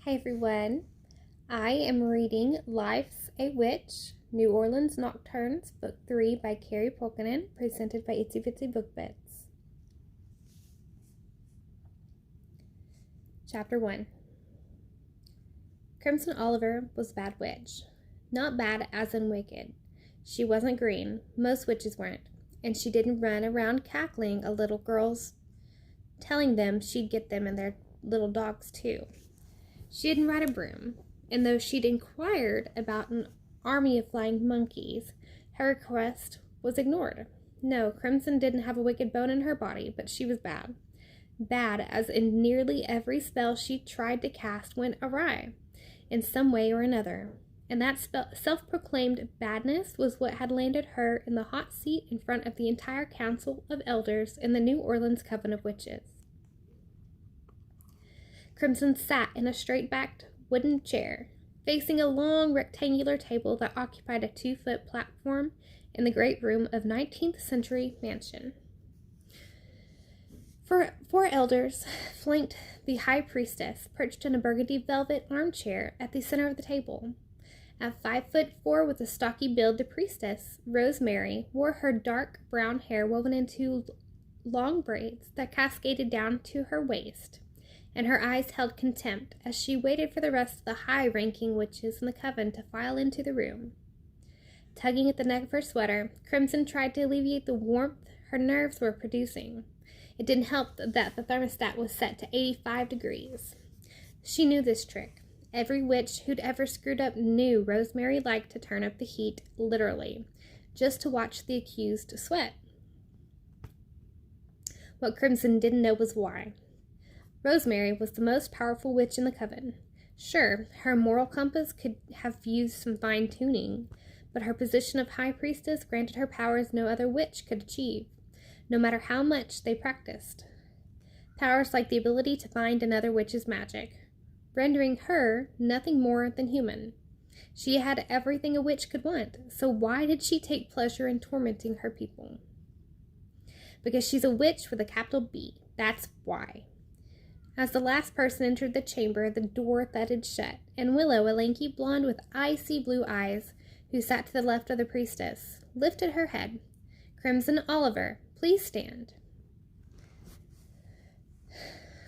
Hi everyone, I am reading Life's a Witch, New Orleans Nocturnes, Book 3 by Carrie Pulkinen, presented by Itsy Bitsy Book Bits. Chapter 1. Crimson Oliver was a bad witch. Not bad as in wicked. She wasn't green, most witches weren't, and she didn't run around cackling at little girls, telling them she'd get them and their little dogs too. She didn't ride a broom, and though she'd inquired about an army of flying monkeys, her request was ignored. No, Crimson didn't have a wicked bone in her body, but she was bad. Bad as in nearly every spell she tried to cast went awry, in some way or another. And that self-proclaimed badness was what had landed her in the hot seat in front of the entire council of elders in the New Orleans Coven of Witches. Crimson sat in a straight-backed wooden chair, facing a long rectangular table that occupied a 2-foot platform in the great room of 19th century mansion. Four elders flanked the high priestess, perched in a burgundy velvet armchair at the center of the table. At 5'4" with a stocky build, the priestess, Rosemary, wore her dark brown hair woven into long braids that cascaded down to her waist, and her eyes held contempt as she waited for the rest of the high-ranking witches in the coven to file into the room. Tugging at the neck of her sweater, Crimson tried to alleviate the warmth her nerves were producing. It didn't help that the thermostat was set to 85 degrees. She knew this trick. Every witch who'd ever screwed up knew Rosemary liked to turn up the heat, literally, just to watch the accused sweat. What Crimson didn't know was why. Rosemary was the most powerful witch in the coven. Sure, her moral compass could have used some fine-tuning, but her position of high priestess granted her powers no other witch could achieve, no matter how much they practiced. Powers like the ability to find another witch's magic, rendering her nothing more than human. She had everything a witch could want, so why did she take pleasure in tormenting her people? Because she's a witch with a capital B, that's why. As the last person entered the chamber, the door thudded shut, and Willow, a lanky blonde with icy blue eyes, who sat to the left of the priestess, lifted her head. "Crimson Oliver, please stand."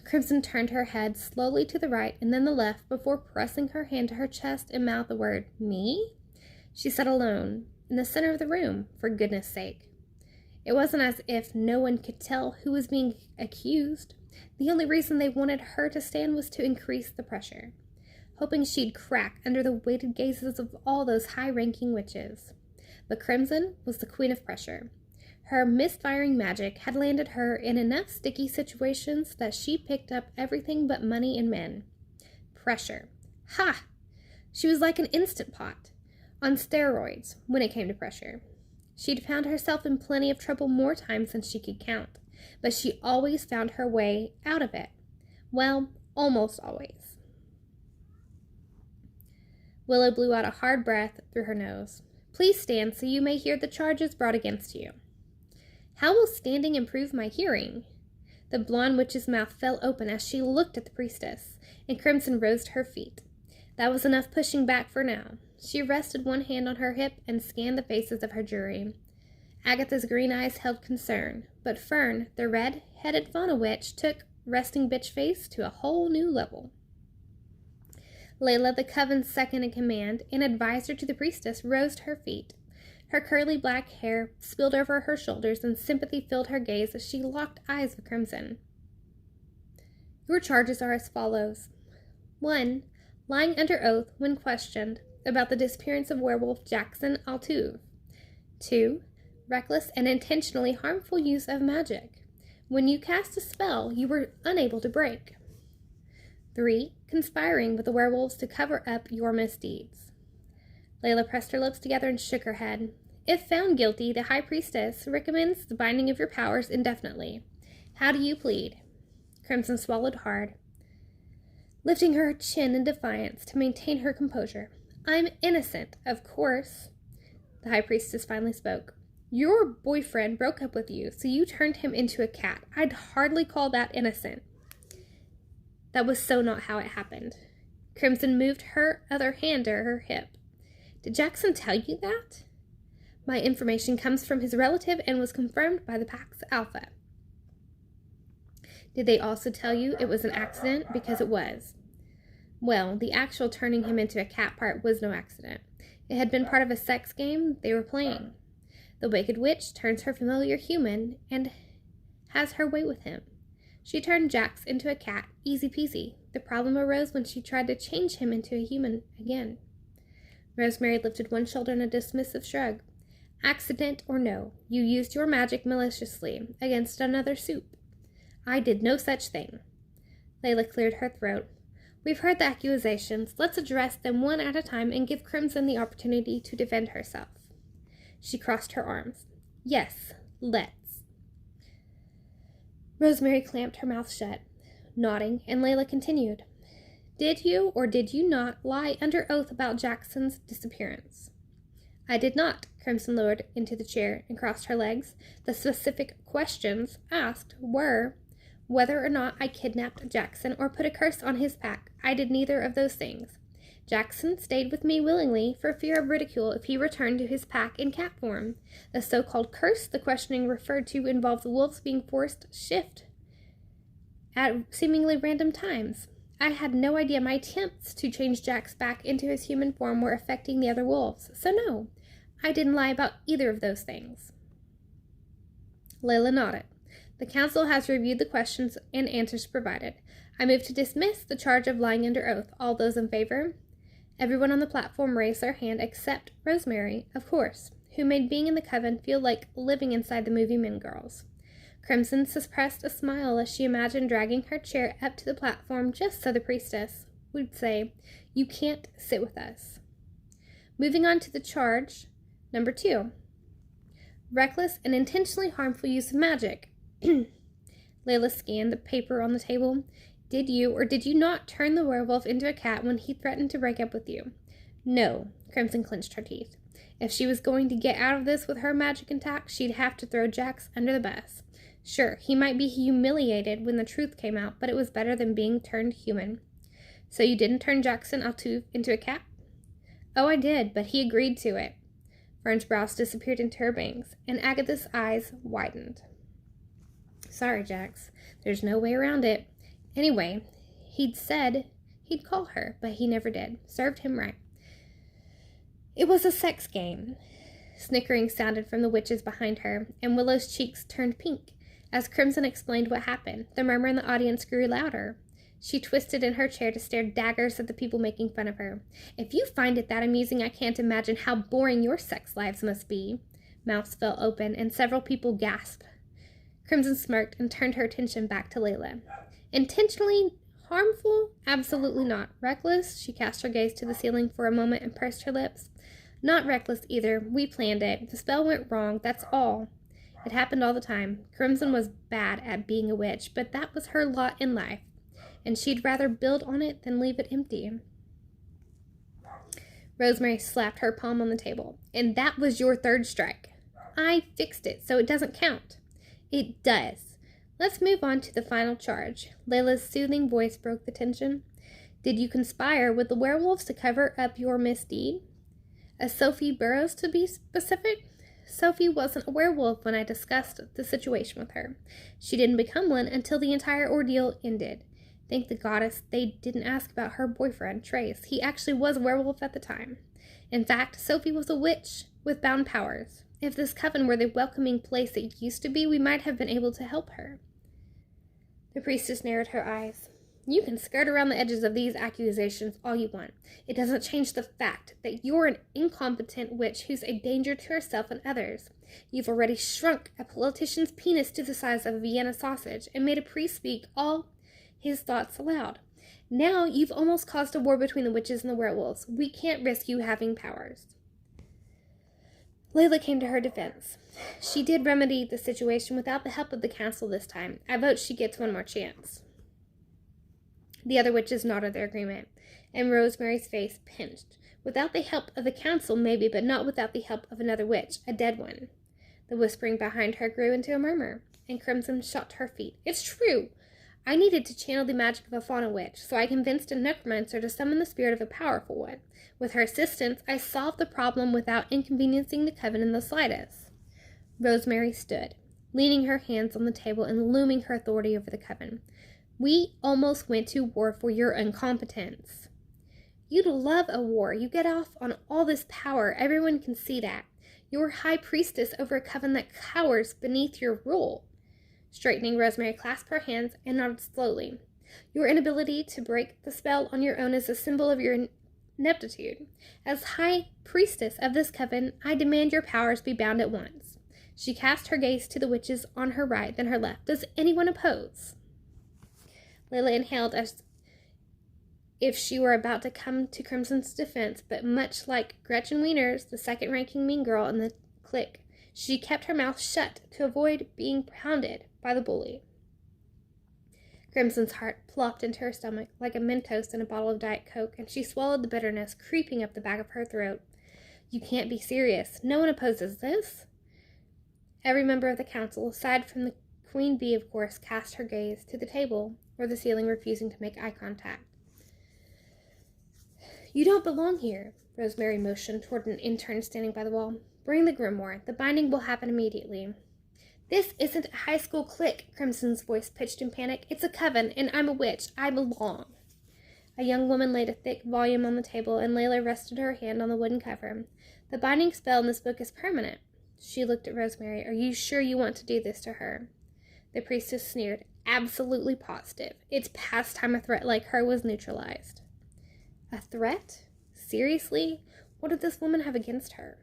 Crimson turned her head slowly to the right and then the left before pressing her hand to her chest and mouth the word, "Me?" She sat alone, in the center of the room, for goodness sake. It wasn't as if no one could tell who was being accused. The only reason they wanted her to stand was to increase the pressure, hoping she'd crack under the weighted gazes of all those high-ranking witches. But Crimson was the queen of pressure. Her misfiring magic had landed her in enough sticky situations that she picked up everything but money and men. Pressure. Ha! She was like an Instant Pot, on steroids, when it came to pressure. She'd found herself in plenty of trouble more times than she could count, but she always found her way out of it. Well, almost always. Willow blew out a hard breath through her nose. "Please stand so you may hear the charges brought against you." "How will standing improve my hearing?" The blonde witch's mouth fell open as she looked at the priestess, and Crimson rose to her feet. That was enough pushing back for now. She rested one hand on her hip and scanned the faces of her jury. Agatha's green eyes held concern, but Fern, the red-headed fauna witch, took resting bitch face to a whole new level. Layla, the coven's second in command and advisor to the priestess, rose to her feet. Her curly black hair spilled over her shoulders and sympathy filled her gaze as she locked eyes with Crimson. "Your charges are as follows. 1. Lying under oath when questioned about the disappearance of werewolf Jackson Altuve. 2. Reckless and intentionally harmful use of magic, when you cast a spell you were unable to break. 3. Conspiring with the werewolves to cover up your misdeeds." Layla pressed her lips together and shook her head. "If found guilty, the High Priestess recommends the binding of your powers indefinitely. How do you plead?" Crimson swallowed hard, lifting her chin in defiance to maintain her composure. "I'm innocent, of course." The High Priestess finally spoke. "Your boyfriend broke up with you, so you turned him into a cat. I'd hardly call that innocent." That was so not how it happened. Crimson moved her other hand to her hip. Did Jackson tell you that? My information comes from his relative and was confirmed by the Pax Alpha. Did they also tell you it was an accident? Because it was. Well, the actual turning him into a cat part was no accident. It had been part of a sex game they were playing. The Wicked Witch turns her familiar human and has her way with him. She turned Jax into a cat, easy peasy. The problem arose when she tried to change him into a human again. Rosemary lifted one shoulder in a dismissive shrug. Accident or no, you used your magic maliciously against another soup. I did no such thing. Layla cleared her throat. We've heard the accusations. Let's address them one at a time and give Crimson the opportunity to defend herself. She crossed her arms. Yes, let's. Rosemary clamped her mouth shut, nodding, and Layla continued. Did you or did you not lie under oath about Jackson's disappearance? I did not. Crimson lowered into the chair and crossed her legs. The specific questions asked were whether or not I kidnapped Jackson or put a curse on his pack. I did neither of those things. Jackson stayed with me willingly for fear of ridicule if he returned to his pack in cat form. The so-called curse the questioning referred to involved the wolves being forced shift at seemingly random times. I had no idea my attempts to change Jax back into his human form were affecting the other wolves, so no, I didn't lie about either of those things. Layla nodded. The council has reviewed the questions and answers provided. I move to dismiss the charge of lying under oath. All those in favor? Everyone on the platform raised their hand except Rosemary, of course, who made being in the coven feel like living inside the movie Mean Girls. Crimson suppressed a smile as she imagined dragging her chair up to the platform just so the priestess would say, You can't sit with us. Moving on to the charge, number 2. Reckless and intentionally harmful use of magic. Layla scanned the paper on the table. Did you or did you not turn the werewolf into a cat when he threatened to break up with you? No. Crimson clenched her teeth. If she was going to get out of this with her magic intact, she'd have to throw Jax under the bus. Sure, he might be humiliated when the truth came out, but it was better than being turned human. So you didn't turn Jackson into a cat? Oh, I did, but he agreed to it. Fern's brows disappeared into her bangs, and Agatha's eyes widened. Sorry, Jax. There's no way around it. Anyway, he'd said he'd call her, but he never did. Served him right. It was a sex game. Snickering sounded from the witches behind her, and Willow's cheeks turned pink. As Crimson explained what happened, the murmur in the audience grew louder. She twisted in her chair to stare daggers at the people making fun of her. If you find it that amusing, I can't imagine how boring your sex lives must be. Mouths fell open, and several people gasped. Crimson smirked and turned her attention back to Layla. Intentionally harmful? Absolutely not. Reckless? She cast her gaze to the ceiling for a moment and pursed her lips. Not reckless either. We planned it. The spell went wrong. That's all. It happened all the time. Crimson was bad at being a witch, but that was her lot in life, and she'd rather build on it than leave it empty. Rosemary slapped her palm on the table. And that was your third strike. I fixed it, so it doesn't count. It does. Let's move on to the final charge. Layla's soothing voice broke the tension. Did you conspire with the werewolves to cover up your misdeed? Sophie Burrows, to be specific? Sophie wasn't a werewolf when I discussed the situation with her. She didn't become one until the entire ordeal ended. Thank the goddess they didn't ask about her boyfriend, Trace. He actually was a werewolf at the time. In fact, Sophie was a witch with bound powers. If this coven were the welcoming place it used to be, we might have been able to help her. The priestess narrowed her eyes. You can skirt around the edges of these accusations all you want. It doesn't change the fact that you're an incompetent witch who's a danger to herself and others. You've already shrunk a politician's penis to the size of a Vienna sausage and made a priest speak all his thoughts aloud. Now you've almost caused a war between the witches and the werewolves. We can't risk you having powers. Layla came to her defense. She did remedy the situation without the help of the council this time. I vote she gets one more chance. The other witches nodded their agreement, and Rosemary's face pinched. Without the help of the council, maybe, but not without the help of another witch, a dead one. The whispering behind her grew into a murmur, and Crimson shot to her feet. It's true! I needed to channel the magic of a fauna witch, so I convinced a necromancer to summon the spirit of a powerful one. With her assistance, I solved the problem without inconveniencing the coven in the slightest. Rosemary stood, leaning her hands on the table and looming her authority over the coven. We almost went to war for your incompetence. You'd love a war. You get off on all this power. Everyone can see that. You're high priestess over a coven that cowers beneath your rule. Straightening, Rosemary clasped her hands and nodded slowly. Your inability to break the spell on your own is a symbol of your ineptitude. As high priestess of this coven, I demand your powers be bound at once. She cast her gaze to the witches on her right, then her left. Does anyone oppose? Layla inhaled as if she were about to come to Crimson's defense, but much like Gretchen Wieners, the second-ranking mean girl in the clique, she kept her mouth shut to avoid being pounded by the bully. Crimson's heart plopped into her stomach like a Mentos in a bottle of Diet Coke, and she swallowed the bitterness creeping up the back of her throat. You can't be serious. No one opposes this. Every member of the council, aside from the Queen Bee, of course, cast her gaze to the table or the ceiling, refusing to make eye contact. You don't belong here, Rosemary motioned toward an intern standing by the wall. Bring the grimoire. The binding will happen immediately. This isn't a high school clique, Crimson's voice pitched in panic. It's a coven, and I'm a witch. I belong. A young woman laid a thick volume on the table, and Layla rested her hand on the wooden cover. The binding spell in this book is permanent. She looked at Rosemary. Are you sure you want to do this to her? The priestess sneered. Absolutely positive. It's past time a threat like her was neutralized. A threat? Seriously? What did this woman have against her?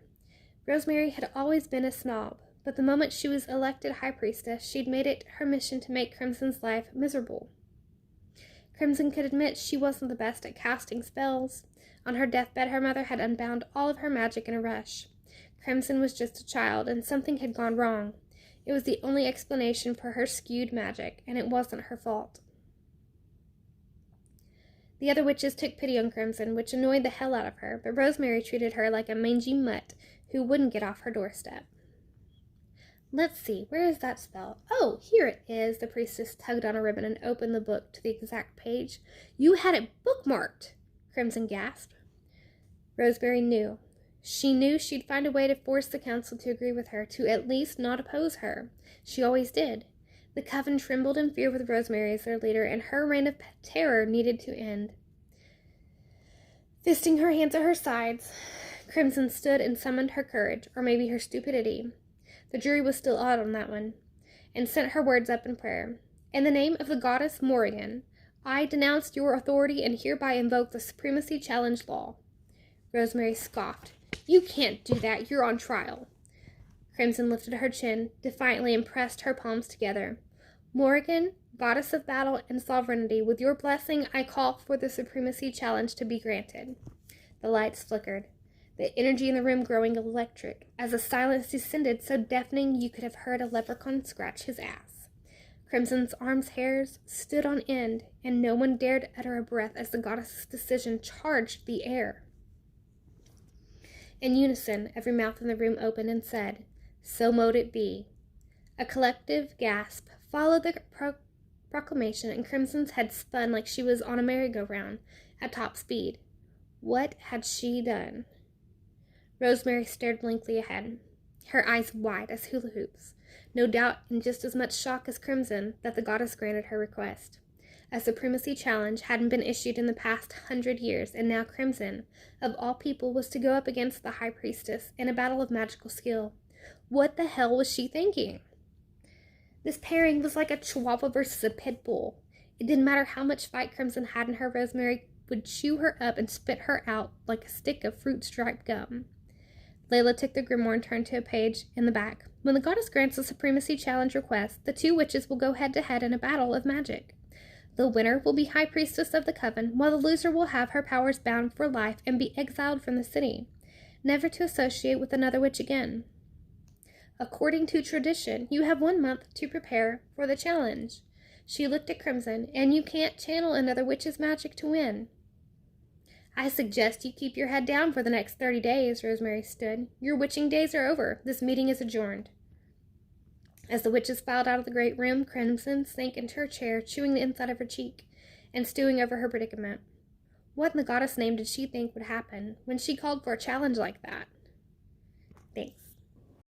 Rosemary had always been a snob, but the moment she was elected high priestess, she'd made it her mission to make Crimson's life miserable. Crimson could admit she wasn't the best at casting spells. On her deathbed, her mother had unbound all of her magic in a rush. Crimson was just a child, and something had gone wrong. It was the only explanation for her skewed magic, and it wasn't her fault. The other witches took pity on Crimson, which annoyed the hell out of her, but Rosemary treated her like a mangy mutt who wouldn't get off her doorstep. Let's see, where is that spell? Oh, here it is. The priestess tugged on a ribbon and opened the book to the exact page. You had it bookmarked, Crimson gasped. Rosemary knew. She knew she'd find a way to force the council to agree with her, to at least not oppose her. She always did. The coven trembled in fear with Rosemary as their leader, and her reign of terror needed to end. Fisting her hands at her sides, Crimson stood and summoned her courage, or maybe her stupidity. The jury was still odd on that one, and sent her words up in prayer. In the name of the goddess Morrigan, I denounce your authority and hereby invoke the Supremacy Challenge Law. Rosemary scoffed. You can't do that. You're on trial. Crimson lifted her chin defiantly and pressed her palms together. Morrigan, goddess of battle and sovereignty, with your blessing, I call for the Supremacy Challenge to be granted. The lights flickered, the energy in the room growing electric, as the silence descended so deafening you could have heard a leprechaun scratch his ass. Crimson's arms' hairs stood on end, and no one dared utter a breath as the goddess's decision charged the air. In unison, every mouth in the room opened and said, So mote it be. A collective gasp followed the proclamation, and Crimson's head spun like she was on a merry-go-round at top speed. What had she done? Rosemary stared blankly ahead, her eyes wide as hula hoops, no doubt in just as much shock as Crimson that the goddess granted her request. A supremacy challenge hadn't been issued in the past 100 years, and now Crimson, of all people, was to go up against the High Priestess in a battle of magical skill. What the hell was she thinking? This pairing was like a chihuahua versus a pit bull. It didn't matter how much fight Crimson had in her, Rosemary would chew her up and spit her out like a stick of fruit-striped gum. Layla took the grimoire and turned to a page in the back. When the goddess grants a supremacy challenge request, the two witches will go head-to-head in a battle of magic. The winner will be High Priestess of the Coven, while the loser will have her powers bound for life and be exiled from the city, never to associate with another witch again. According to tradition, you have 1 month to prepare for the challenge. She looked at Crimson, and you can't channel another witch's magic to win. I suggest you keep your head down for the next 30 days, Rosemary stood. Your witching days are over. This meeting is adjourned. As the witches filed out of the great room, Crimson sank into her chair, chewing the inside of her cheek, and stewing over her predicament. What in the goddess' name did she think would happen when she called for a challenge like that? Thanks.